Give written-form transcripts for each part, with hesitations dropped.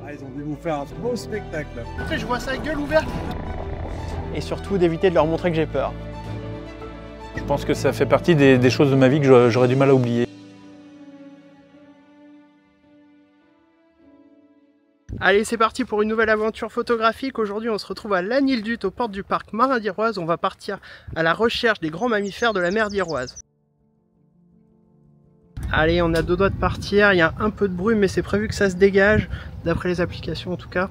Ah, ils ont dû vous faire un beau spectacle. Après, je vois sa gueule ouverte. Et surtout d'éviter de leur montrer que j'ai peur. Je pense que ça fait partie des choses de ma vie que j'aurais du mal à oublier. Allez, c'est parti pour une nouvelle aventure photographique. Aujourd'hui, on se retrouve à Lagny-le-Duth, aux portes du parc marin d'Iroise. On va partir à la recherche des grands mammifères de la mer d'Iroise. Allez, on a 2 doigts de partir. Il y a un peu de brume, mais c'est prévu que ça se dégage, d'après les applications en tout cas.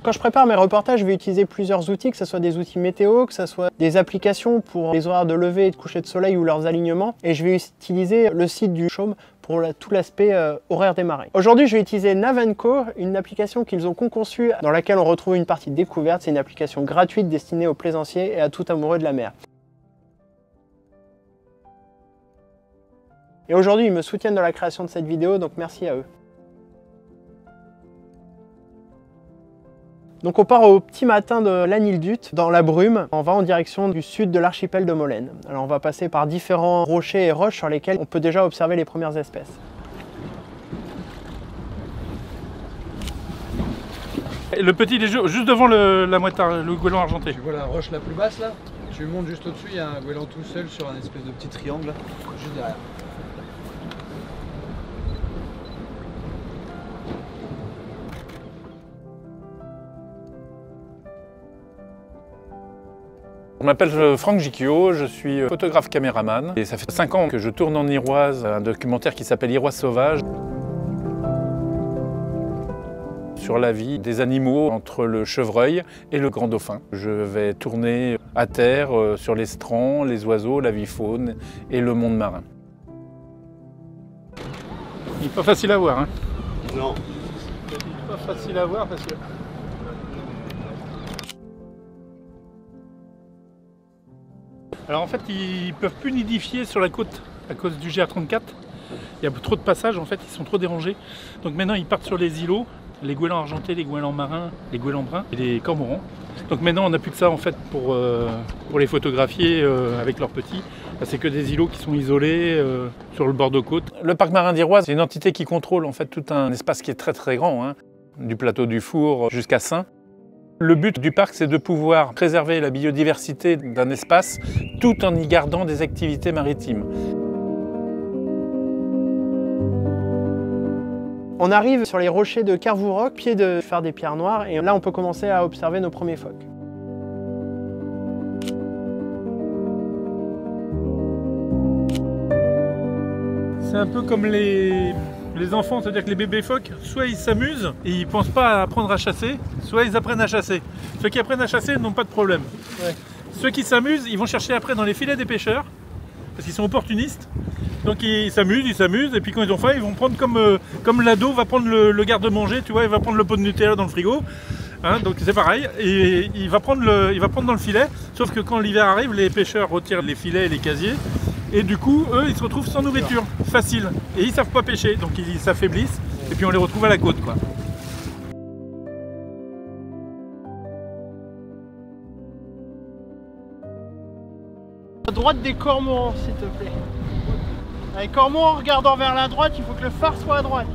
Quand je prépare mes reportages, je vais utiliser plusieurs outils, que ce soit des outils météo, que ce soit des applications pour les horaires de lever et de coucher de soleil ou leurs alignements. Et je vais utiliser le site du Chaume pour tout l'aspect horaire des marées. Aujourd'hui, je vais utiliser Navenco, une application qu'ils ont conçue dans laquelle on retrouve une partie découverte. C'est une application gratuite destinée aux plaisanciers et à tout amoureux de la mer. Et aujourd'hui, ils me soutiennent dans la création de cette vidéo, donc merci à eux. Donc on part au petit matin de Lagny-le-Duth, dans la brume. On va en direction du sud de l'archipel de Molène. Alors on va passer par différents rochers et roches sur lesquels on peut déjà observer les premières espèces. Le petit, il est juste devant la moitard, le goéland argenté. Tu vois la roche la plus basse là? Tu montes juste au-dessus, il y a un goéland tout seul sur un espèce de petit triangle, juste derrière. Je m'appelle Franck Gicchio, je suis photographe caméraman et ça fait 5 ans que je tourne en Iroise un documentaire qui s'appelle Iroise sauvage sur la vie des animaux entre le chevreuil et le grand dauphin. Je vais tourner à terre sur les strands, les oiseaux, la vie faune et le monde marin. Il n'est pas facile à voir, hein? Non. Il n'est pas facile à voir parce que... Alors en fait, ils ne peuvent plus nidifier sur la côte à cause du GR34. Il y a trop de passages, en fait, ils sont trop dérangés. Donc maintenant, ils partent sur les îlots, les goélands argentés, les goélands marins, les goélands bruns et les cormorans. Donc maintenant, on n'a plus que ça en fait pour les photographier avec leurs petits. C'est que des îlots qui sont isolés sur le bord de côte. Le parc marin d'Iroise, c'est une entité qui contrôle en fait tout un espace qui est très très grand, hein, du plateau du Four jusqu'à Saint. Le but du parc, c'est de pouvoir préserver la biodiversité d'un espace tout en y gardant des activités maritimes. On arrive sur les rochers de Kervourock, pied de phare des Pierres Noires, et là on peut commencer à observer nos premiers phoques. C'est un peu comme les enfants, c'est-à-dire que les bébés phoques, soit ils s'amusent et ils ne pensent pas à apprendre à chasser, soit ils apprennent à chasser. Ceux qui apprennent à chasser n'ont pas de problème. Ouais. Ceux qui s'amusent, ils vont chercher après dans les filets des pêcheurs, parce qu'ils sont opportunistes. Donc ils s'amusent, et puis quand ils ont faim, ils vont prendre comme l'ado va prendre le garde-manger, tu vois, il va prendre le pot de Nutella dans le frigo. Hein, donc c'est pareil, et il va prendre dans le filet, sauf que quand l'hiver arrive, les pêcheurs retirent les filets et les casiers. Et du coup, eux, ils se retrouvent sans nourriture, facile. Et ils savent pas pêcher, donc ils s'affaiblissent. Et puis on les retrouve à la côte, quoi. À droite des cormorans, s'il te plaît. Les cormorans, en regardant vers la droite, il faut que le phare soit à droite.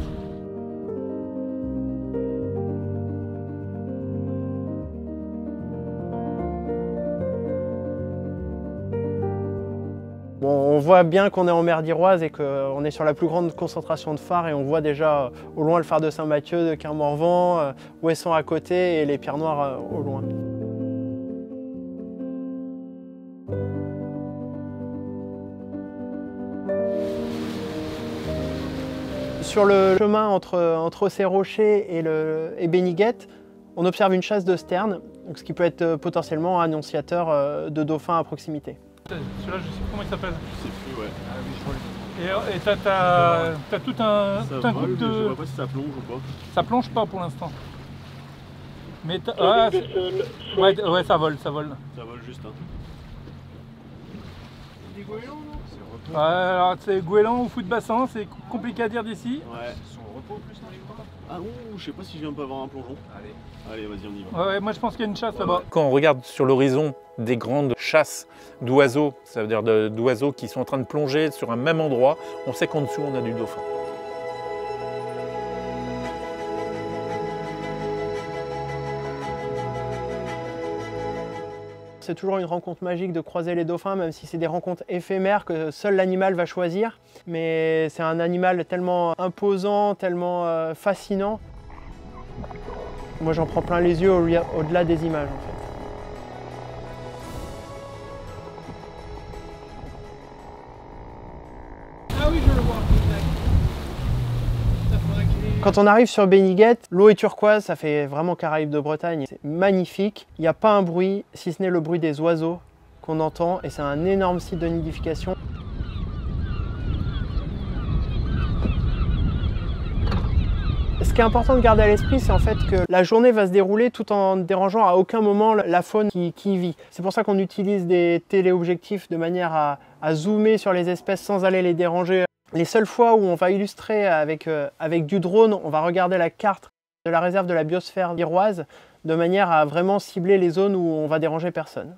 Bon, on voit bien qu'on est en mer d'Iroise et qu'on est sur la plus grande concentration de phares, et on voit déjà au loin le phare de Saint-Mathieu, de Kermorvan, Ouessant à côté et les Pierres Noires au loin. Sur le chemin entre ces rochers et Béniguette, on observe une chasse de sternes, ce qui peut être potentiellement annonciateur de dauphins à proximité. Celui-là, je sais plus comment il s'appelle. Je sais plus, ouais. Ah oui, je crois. Et t'as tout un groupe de... Je vois pas si ça plonge ou pas. Ça plonge pas pour l'instant. Mais ouais, ça vole. Ça vole juste, hein. Des goélands, non? Ouais, alors c'est goéland ou fou de bassin, c'est compliqué à dire d'ici. Ouais. Ils sont au repos plus dans les grottes. Ah ouh, je sais pas si je viens pas avoir un plongeon. Allez, vas-y, on y va. Ouais, moi je pense qu'il y a une chasse là-bas. Quand on regarde sur l'horizon des grandes chasses d'oiseaux, ça veut dire d'oiseaux qui sont en train de plonger sur un même endroit, on sait qu'en dessous on a du dauphin. c'est toujours une rencontre magique de croiser les dauphins, même si c'est des rencontres éphémères que seul l'animal va choisir. Mais c'est un animal tellement imposant, tellement fascinant. Moi j'en prends plein les yeux au-delà des images en fait. Ah oui, je le vois. Quand on arrive sur Béniguette, l'eau est turquoise, ça fait vraiment Caraïbes de Bretagne. C'est magnifique. Il n'y a pas un bruit, si ce n'est le bruit des oiseaux qu'on entend. Et c'est un énorme site de nidification. Ce qui est important de garder à l'esprit, c'est en fait que la journée va se dérouler tout en ne dérangeant à aucun moment la faune qui y vit. C'est pour ça qu'on utilise des téléobjectifs de manière à zoomer sur les espèces sans aller les déranger. Les seules fois où on va illustrer avec du drone, on va regarder la carte de la réserve de la biosphère iroise de manière à vraiment cibler les zones où on va déranger personne.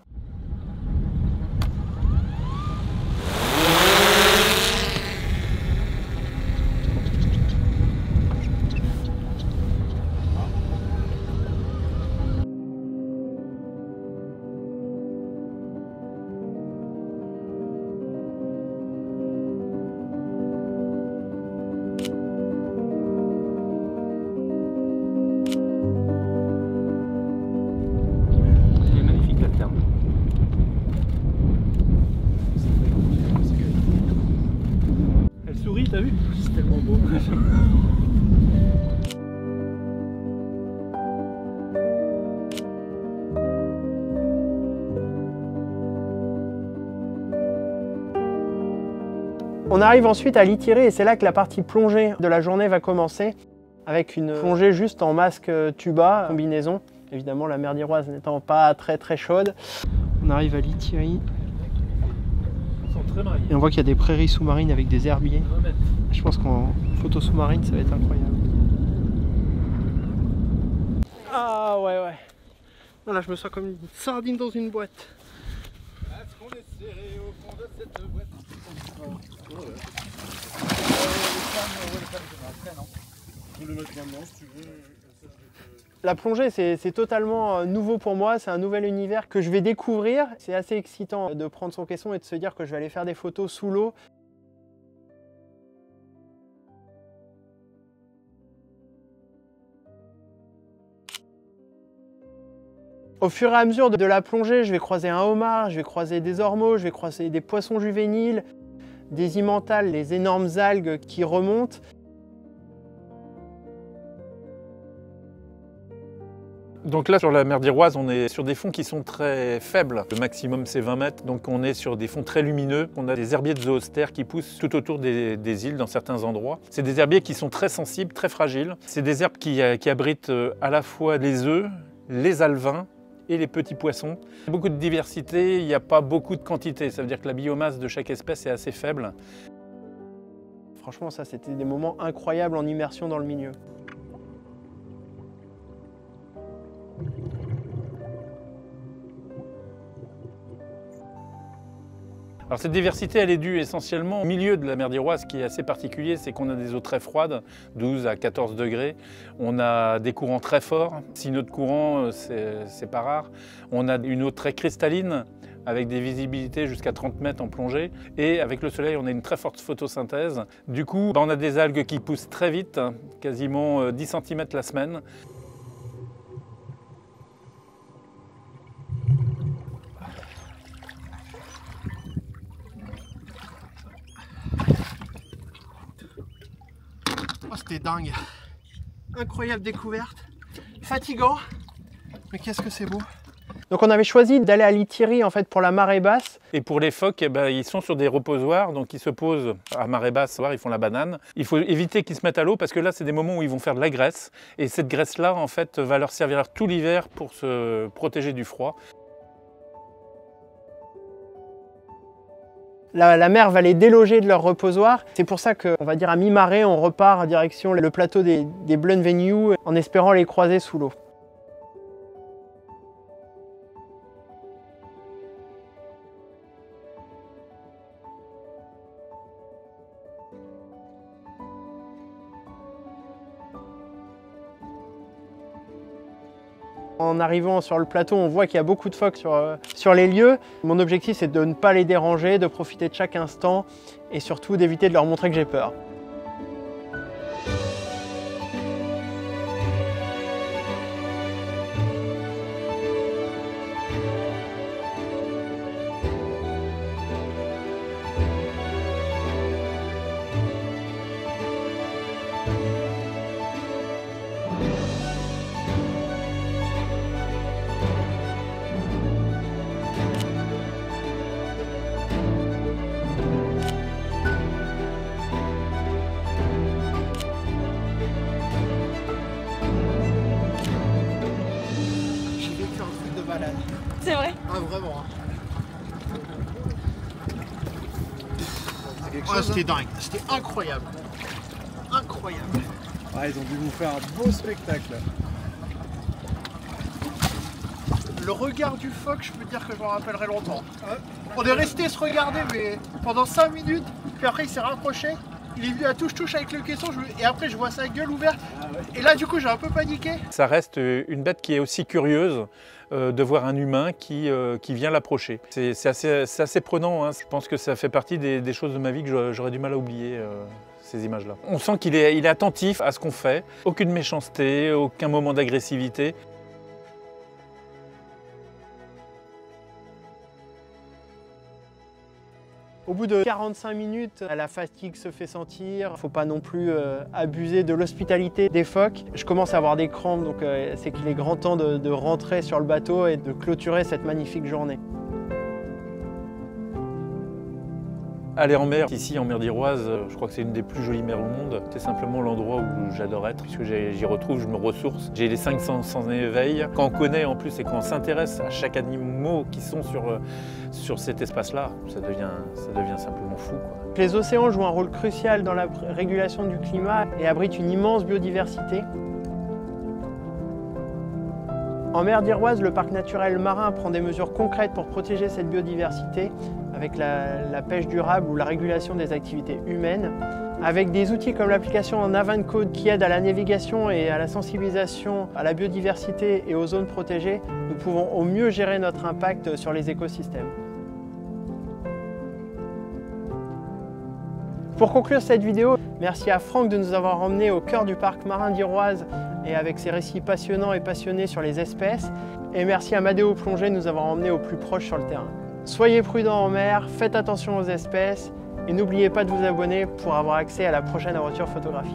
Elle sourit, t'as vu? C'est tellement beau. On arrive ensuite à l'Ithiré et c'est là que la partie plongée de la journée va commencer avec une plongée juste en masque tuba, combinaison. Évidemment la mer d'Iroise n'étant pas très chaude. On arrive à l'Ithiré et on voit qu'il y a des prairies sous-marines avec des herbiers. Je pense qu'en photo sous-marine ça va être incroyable. Ah ouais. Non, là, je me sens comme une sardine dans une boîte. Est-ce qu'on est serré au fond de cette boîte? La plongée, c'est totalement nouveau pour moi, c'est un nouvel univers que je vais découvrir. C'est assez excitant de prendre son caisson et de se dire que je vais aller faire des photos sous l'eau. Au fur et à mesure de la plongée, je vais croiser un homard, je vais croiser des ormeaux, je vais croiser des poissons juvéniles, des immentales, les énormes algues qui remontent. Donc là, sur la mer d'Iroise, on est sur des fonds qui sont très faibles. Le maximum, c'est 20 mètres. Donc on est sur des fonds très lumineux. On a des herbiers de zoostère qui poussent tout autour des îles, dans certains endroits. C'est des herbiers qui sont très sensibles, très fragiles. C'est des herbes qui abritent à la fois les œufs, les alevins et les petits poissons. Beaucoup de diversité, il n'y a pas beaucoup de quantité. Ça veut dire que la biomasse de chaque espèce est assez faible. Franchement, ça, c'était des moments incroyables en immersion dans le milieu. Alors cette diversité, elle est due essentiellement au milieu de la mer d'Iroise, ce qui est assez particulier, c'est qu'on a des eaux très froides, 12 à 14 degrés. On a des courants très forts, 6 nœuds de courant, c'est pas rare. On a une eau très cristalline, avec des visibilités jusqu'à 30 mètres en plongée. Et avec le soleil, on a une très forte photosynthèse. Du coup, on a des algues qui poussent très vite, quasiment 10 cm la semaine. Oh, c'était dingue. Incroyable découverte. Fatigant, mais qu'est-ce que c'est beau. Donc on avait choisi d'aller à l'Ithiré en fait pour la marée basse. Et pour les phoques, eh ben, ils sont sur des reposoirs, donc ils se posent à marée basse, ils font la banane. Il faut éviter qu'ils se mettent à l'eau parce que là, c'est des moments où ils vont faire de la graisse. Et cette graisse-là, en fait, va leur servir tout l'hiver pour se protéger du froid. La mer va les déloger de leur reposoir. C'est pour ça qu'on va dire à mi-marée, on repart en direction le plateau des Blunvenue en espérant les croiser sous l'eau. En arrivant sur le plateau, on voit qu'il y a beaucoup de phoques sur les lieux. Mon objectif, c'est de ne pas les déranger, de profiter de chaque instant et surtout d'éviter de leur montrer que j'ai peur. C'est vrai? Ah vraiment hein. Quelque Ah, chose, c'était dingue, c'était incroyable. Incroyable. Ah, ils ont dû vous faire un beau spectacle. Le regard du phoque, je peux dire que je m'en rappellerai longtemps. On est resté se regarder mais pendant 5 minutes, puis après il s'est rapproché. Il est venu à touche-touche avec le caisson et après je vois sa gueule ouverte. Et là du coup j'ai un peu paniqué. Ça reste une bête qui est aussi curieuse de voir un humain qui vient l'approcher. C'est assez prenant, hein. Je pense que ça fait partie des choses de ma vie que j'aurais du mal à oublier, ces images-là. On sent qu'il est attentif à ce qu'on fait, aucune méchanceté, aucun moment d'agressivité. Au bout de 45 minutes, la fatigue se fait sentir. Il ne faut pas non plus abuser de l'hospitalité des phoques. Je commence à avoir des crampes, donc c'est qu'il est grand temps de rentrer sur le bateau et de clôturer cette magnifique journée. Aller en mer, ici en mer d'Iroise, je crois que c'est une des plus jolies mers au monde. C'est simplement l'endroit où j'adore être, puisque j'y retrouve, je me ressource. J'ai les 5 sens en éveil. Quand on connaît en plus et quand on s'intéresse à chaque animal qui sont sur cet espace-là, ça devient simplement fou, quoi. Les océans jouent un rôle crucial dans la régulation du climat et abritent une immense biodiversité. En mer d'Iroise, le parc naturel marin prend des mesures concrètes pour protéger cette biodiversité avec la pêche durable ou la régulation des activités humaines. Avec des outils comme l'application Navancode qui aide à la navigation et à la sensibilisation à la biodiversité et aux zones protégées, nous pouvons au mieux gérer notre impact sur les écosystèmes. Pour conclure cette vidéo, merci à Franck de nous avoir emmenés au cœur du parc marin d'Iroise et avec ses récits passionnants et passionnés sur les espèces. Et merci à Madéo Plongée de nous avoir emmenés au plus proche sur le terrain. Soyez prudents en mer, faites attention aux espèces et n'oubliez pas de vous abonner pour avoir accès à la prochaine aventure photographique.